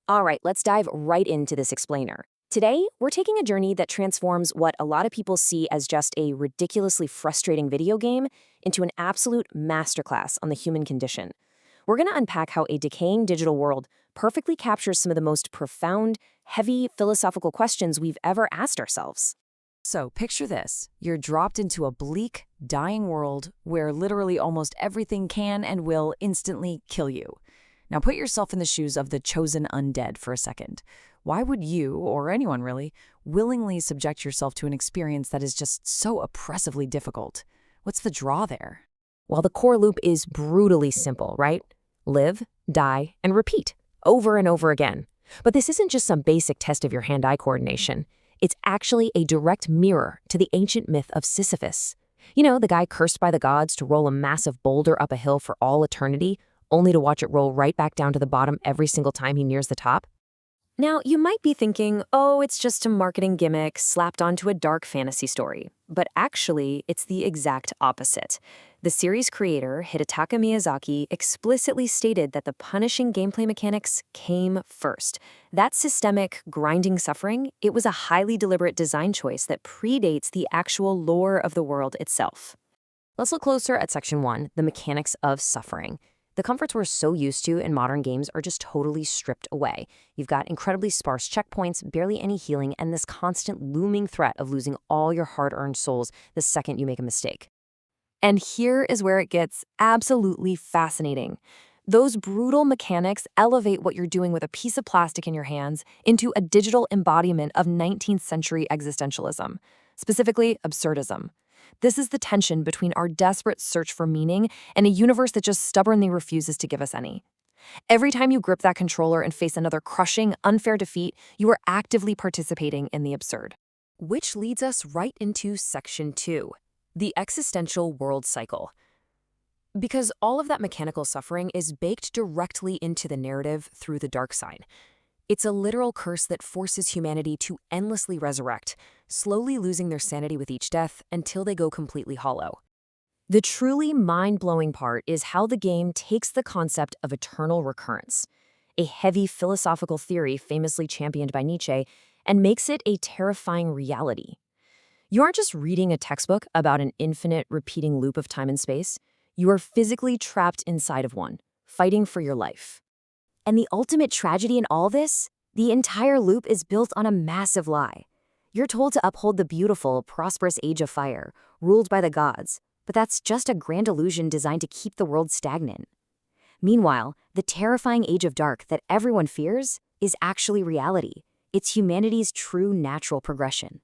All right, let's dive right into this explainer. Today, we're taking a journey that transforms what a lot of people see as just a ridiculously frustrating video game into an absolute masterclass on the human condition. We're going to unpack how a decaying digital world perfectly captures some of the most profound, heavy philosophical questions we've ever asked ourselves. So picture this. You're dropped into a bleak, dying world where literally almost everything can and will instantly kill you. Now put yourself in the shoes of the chosen undead for a second. Why would you, or anyone really, willingly subject yourself to an experience that is just so oppressively difficult? What's the draw there? Well, the core loop is brutally simple, right? Live, die, and repeat, over and over again. But this isn't just some basic test of your hand-eye coordination. It's actually a direct mirror to the ancient myth of Sisyphus. You know, the guy cursed by the gods to roll a massive boulder up a hill for all eternity, only to watch it roll right back down to the bottom every single time he nears the top? Now, you might be thinking, oh, it's just a marketing gimmick slapped onto a dark fantasy story. But actually, it's the exact opposite. The series creator, Hidetaka Miyazaki, explicitly stated that the punishing gameplay mechanics came first. That systemic, grinding suffering, it was a highly deliberate design choice that predates the actual lore of the world itself. Let's look closer at Section 1, the mechanics of suffering. The comforts we're so used to in modern games are just totally stripped away. You've got incredibly sparse checkpoints, barely any healing, and this constant looming threat of losing all your hard-earned souls the second you make a mistake. And here is where it gets absolutely fascinating. Those brutal mechanics elevate what you're doing with a piece of plastic in your hands into a digital embodiment of 19th century existentialism, specifically absurdism. This is the tension between our desperate search for meaning and a universe that just stubbornly refuses to give us any. Every time you grip that controller and face another crushing, unfair defeat, you are actively participating in the absurd. Which leads us right into Section 2, the existential world cycle. Because all of that mechanical suffering is baked directly into the narrative through the dark side. It's a literal curse that forces humanity to endlessly resurrect, slowly losing their sanity with each death until they go completely hollow. The truly mind-blowing part is how the game takes the concept of eternal recurrence, a heavy philosophical theory famously championed by Nietzsche, and makes it a terrifying reality. You aren't just reading a textbook about an infinite repeating loop of time and space. You are physically trapped inside of one, fighting for your life. And the ultimate tragedy in all this? The entire loop is built on a massive lie. You're told to uphold the beautiful, prosperous age of fire, ruled by the gods, but that's just a grand illusion designed to keep the world stagnant. Meanwhile, the terrifying age of dark that everyone fears is actually reality. It's humanity's true natural progression.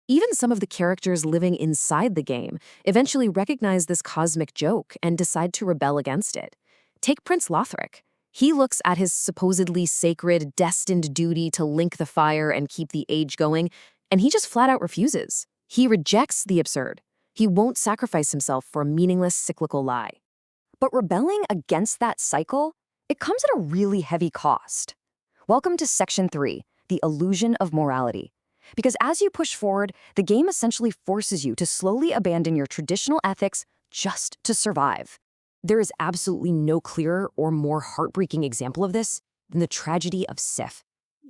Even some of the characters living inside the game eventually recognize this cosmic joke and decide to rebel against it. Take Prince Lothric. He looks at his supposedly sacred, destined duty to link the fire and keep the age going, and he just flat out refuses. He rejects the absurd. He won't sacrifice himself for a meaningless cyclical lie. But rebelling against that cycle, it comes at a really heavy cost. Welcome to Section 3, the illusion of morality. Because as you push forward, the game essentially forces you to slowly abandon your traditional ethics just to survive. There is absolutely no clearer or more heartbreaking example of this than the tragedy of Sif.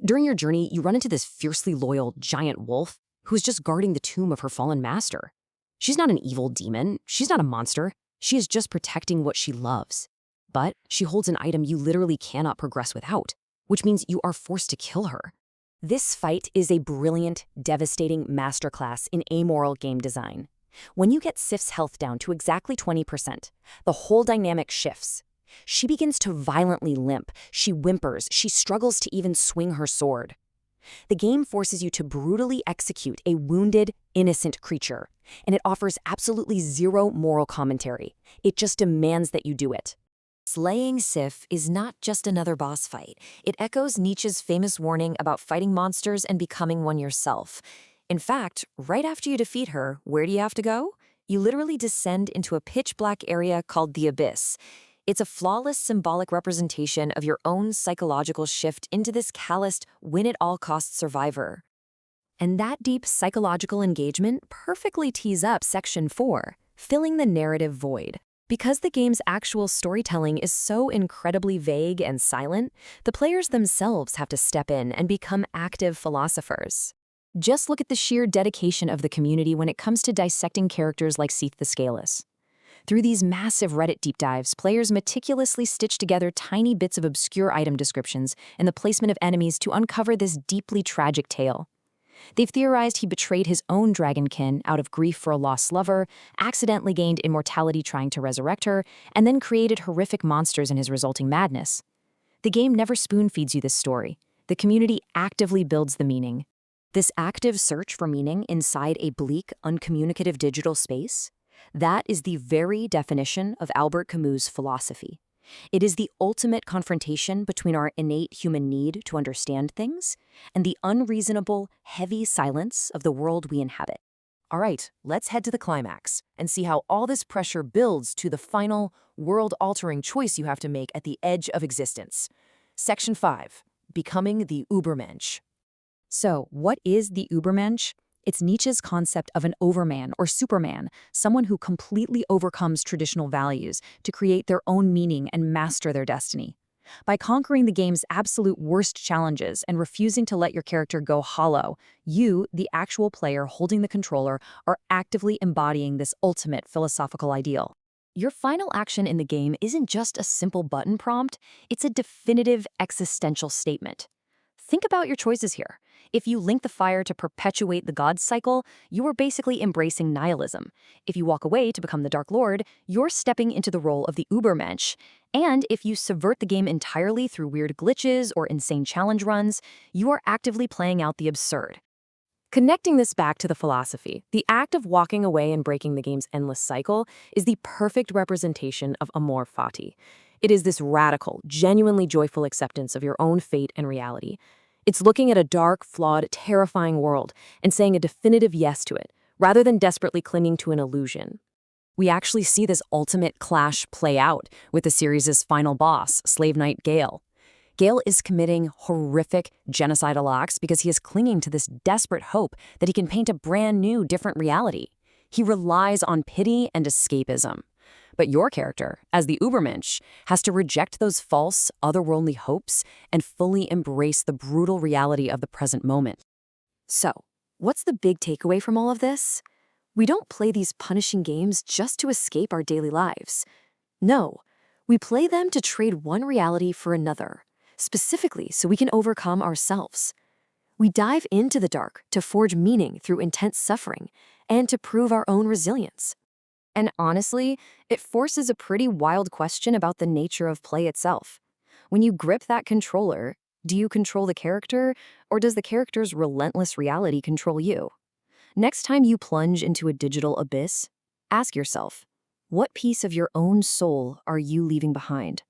During your journey, you run into this fiercely loyal giant wolf who's just guarding the tomb of her fallen master. She's not an evil demon. She's not a monster. She is just protecting what she loves. But she holds an item you literally cannot progress without, which means you are forced to kill her. This fight is a brilliant, devastating masterclass in amoral game design. When you get Sif's health down to exactly 20%, the whole dynamic shifts. She begins to violently limp, she whimpers, she struggles to even swing her sword. The game forces you to brutally execute a wounded, innocent creature, and it offers absolutely zero moral commentary. It just demands that you do it. Slaying Sif is not just another boss fight. It echoes Nietzsche's famous warning about fighting monsters and becoming one yourself. In fact, right after you defeat her, where do you have to go? You literally descend into a pitch-black area called the Abyss. It's a flawless symbolic representation of your own psychological shift into this calloused, win-at-all-costs survivor. And that deep psychological engagement perfectly tees up Section 4, filling the narrative void. Because the game's actual storytelling is so incredibly vague and silent, the players themselves have to step in and become active philosophers. Just look at the sheer dedication of the community when it comes to dissecting characters like Seath the Scaleless. Through these massive Reddit deep dives, players meticulously stitch together tiny bits of obscure item descriptions and the placement of enemies to uncover this deeply tragic tale. They've theorized he betrayed his own dragonkin out of grief for a lost lover, accidentally gained immortality trying to resurrect her, and then created horrific monsters in his resulting madness. The game never spoon-feeds you this story. The community actively builds the meaning. This active search for meaning inside a bleak, uncommunicative digital space, that is the very definition of Albert Camus' philosophy. It is the ultimate confrontation between our innate human need to understand things and the unreasonable, heavy silence of the world we inhabit. All right, let's head to the climax and see how all this pressure builds to the final, world-altering choice you have to make at the edge of existence. Section 5. Becoming the Übermensch. So, what is the Übermensch? It's Nietzsche's concept of an overman or superman, someone who completely overcomes traditional values to create their own meaning and master their destiny. By conquering the game's absolute worst challenges and refusing to let your character go hollow, you, the actual player holding the controller, are actively embodying this ultimate philosophical ideal. Your final action in the game isn't just a simple button prompt, it's a definitive existential statement. Think about your choices here. If you link the fire to perpetuate the God cycle, you are basically embracing nihilism. If you walk away to become the Dark Lord, you're stepping into the role of the Übermensch. And if you subvert the game entirely through weird glitches or insane challenge runs, you are actively playing out the absurd. Connecting this back to the philosophy, the act of walking away and breaking the game's endless cycle is the perfect representation of amor fati. It is this radical, genuinely joyful acceptance of your own fate and reality. It's looking at a dark, flawed, terrifying world and saying a definitive yes to it, rather than desperately clinging to an illusion. We actually see this ultimate clash play out with the series' final boss, Slave Knight Gale. Gale is committing horrific genocidal acts because he is clinging to this desperate hope that he can paint a brand new, different reality. He relies on pity and escapism. But your character, as the Übermensch, has to reject those false, otherworldly hopes and fully embrace the brutal reality of the present moment. So, what's the big takeaway from all of this? We don't play these punishing games just to escape our daily lives. No, we play them to trade one reality for another, specifically so we can overcome ourselves. We dive into the dark to forge meaning through intense suffering and to prove our own resilience. And honestly, it forces a pretty wild question about the nature of play itself. When you grip that controller, do you control the character, or does the character's relentless reality control you? Next time you plunge into a digital abyss, ask yourself, what piece of your own soul are you leaving behind?